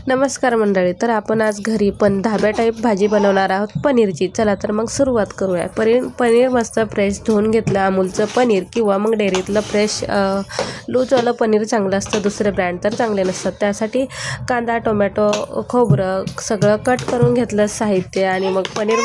नमस्कार मंडळी. तर आपण आज घरी पण धाब्या टाईप भाजी बनवणार आहोत पनीरची. चला तर मग सुरुवात करूया. पनीर मस्त फ्रेश धुवून घेतलं. अमूलचं पनीर किंवा मग डेअरीतलं फ्रेश लूजवालं पनीर चांगलं असतं, दुसरे ब्रँड तर चांगले नसतात. त्यासाठी कांदा, टोमॅटो, खोबरं सगळं कट करून घेतलं साहित्य आणि मग पनीर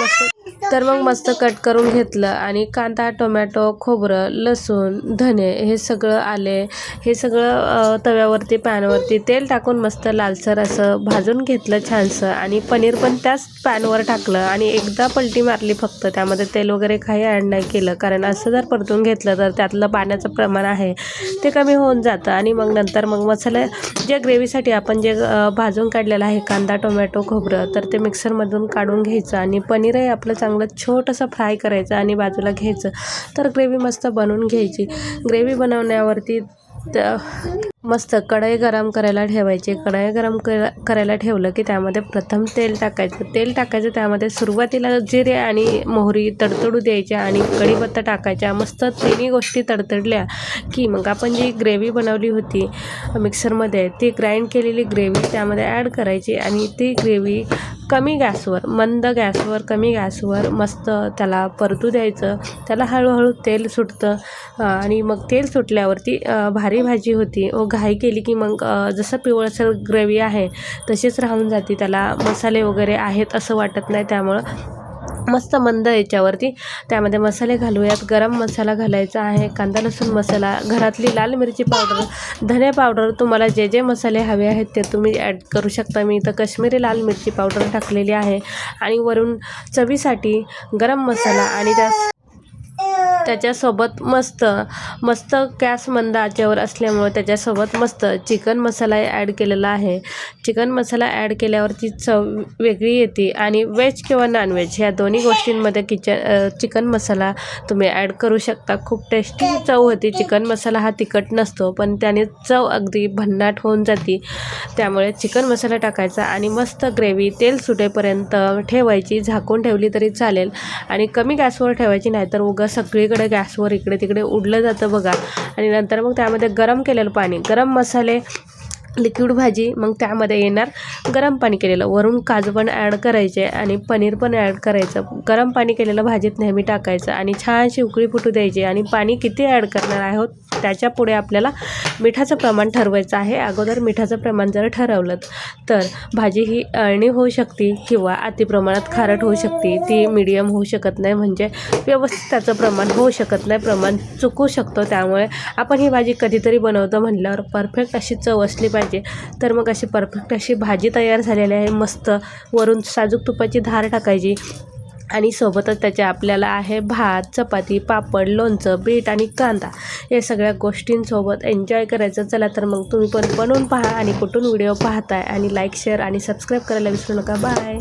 मस्त कट करून घेतलं आणि कांदा, टोमॅटो, खोबरं, लसूण, धने हे सगळं आले हे सगळं तव्यावरती पॅनवरती तेल टाकून मस्त लालसर असं भाजून घेतलं छानसं आणि पनीर पण त्याच पॅनवर टाकलं आणि एकदा पलटी मारली फक्त. त्यामध्ये तेल वगैरे काही ॲड नाही केलं, कारण असं जर परतून घेतलं तर त्यातलं पाण्याचं प्रमाण आहे ते कमी होऊन जातं. आणि मग नंतर मग मसाले जे ग्रेव्हीसाठी आपण जे भाजून काढलेलं आहे कांदा, टोमॅटो, खोबरं, तर ते मिक्सरमधून काढून घ्यायचं आणि पनीरही आपलं चांगलं छोटंसं फ्राय करायचं आणि बाजूला घ्यायचं. तर ग्रेव्ही मस्त बनवून घ्यायची. ग्रेव्ही बनवण्यावरती मस्त कढई गरम करायला ठेवायची. कढई गरम करायला ठेवलं की त्यामध्ये प्रथम तेल टाकायचं. त्यामध्ये सुरुवातीला जिरे आणि मोहरी तडतडू द्यायच्या आणि कढीपत्ता टाकायच्या. मस्त तिन्ही गोष्टी तडतडल्या की मग आपण जी ग्रेव्ही बनवली होती मिक्सरमध्ये, ती ग्राइंड केलेली ग्रेव्ही त्यामध्ये ॲड करायची आणि ती ग्रेव्ही मंद गॅसवर कमी गॅसवर मस्त त्याला परतू द्यायचं. त्याला हळूहळू तेल सुटतं आणि मग तेल सुटल्यावरती भारी भाजी होती. घाई केली की मग जसं पिवळसर ग्रेव्ही आहे तशीच राहून जाते, त्याला मसाले वगैरे आहेत असं वाटत नाही. त्यामुळं मस्त मंद याच्यावरती त्यामध्ये मसाले घालूयात. गरम मसाला घालायचा आहे, कांदा लसूण मसाला, घरातली लाल मिरची पावडर, धने पावडर, तुम्हाला जे जे मसाले हवे आहेत ते तुम्ही ॲड करू शकता. मी इथं काश्मीरी लाल मिरची पावडर टाकलेली आहे आणि वरून चवीसाठी गरम मसाला आणि त्याच्यासोबत मस्त गॅस मंद आचेवर असल्यामुळे त्याच्यासोबत मस्त चिकन मसाला ॲड केलेला आहे. चिकन मसाला ॲड केल्यावरती चव वेगळी येते आणि व्हेज किंवा नॉनव्हेज ह्या दोन्ही गोष्टींमध्ये चिकन मसाला तुम्ही ॲड करू शकता. खूप टेस्टी चव होती. चिकन मसाला हा तिखट नसतो, पण त्याने चव अगदी भन्नाट होऊन जाते. त्यामुळे चिकन मसाला टाकायचा आणि मस्त ग्रेव्ही तेल सुटेपर्यंत ठेवायची. झाकून ठेवली तरी चालेल आणि कमी गॅसवर ठेवायची, नाहीतर उगाच सगळीकडे गॅसवर इकडे तिकडे उडलं जातं बघा. आणि नंतर मग त्यामध्ये गरम केलेलं पाणी, गरम मसाले, लिक्विड भाजी, मग त्यामध्ये येणार गरम पाणी केलेलं, वरून काजू पण ॲड करायचे आणि पनीर पण ॲड करायचं. गरम पाणी केलेलं भाजीत नेहमी टाकायचं आणि छानशी उकळी फुटू द्यायची. आणि पाणी किती ॲड करणार आहोत त्याच्या पुढे आपल्याला मिठाचं प्रमाण ठरवायचं आहे. अगोदर मिठाचं प्रमाण जर ठरवलं तर भाजी ही अळणी होऊ शकते किंवा अतिप्रमाणात खारट होऊ शकते. ती मीडियम होऊ शकत नाही, म्हणजे व्यवस्थित त्याचं प्रमाण होऊ शकत नाही, प्रमाण चुकू शकतो. त्यामुळे आपण ही भाजी कधीतरी बनवतो म्हटल्यावर परफेक्ट अशी चव असली पाहिजे. तर मग अशी परफेक्ट अशी भाजी तयार झालेली आहे. मस्त वरून साजूक तुपाची धार टाकायची आणि सोबतच त्याच्या आपल्याला आहे भात, चपाती, पापड, लोणचं, बीट आणि कांदा या सगळ्या गोष्टींसोबत एन्जॉय करायचं. चला तर मग तुम्ही पण बनवून पहा आणि कुठून व्हिडिओ पाहताय आणि लाईक, शेअर आणि सबस्क्राईब करायला विसरू नका. बाय.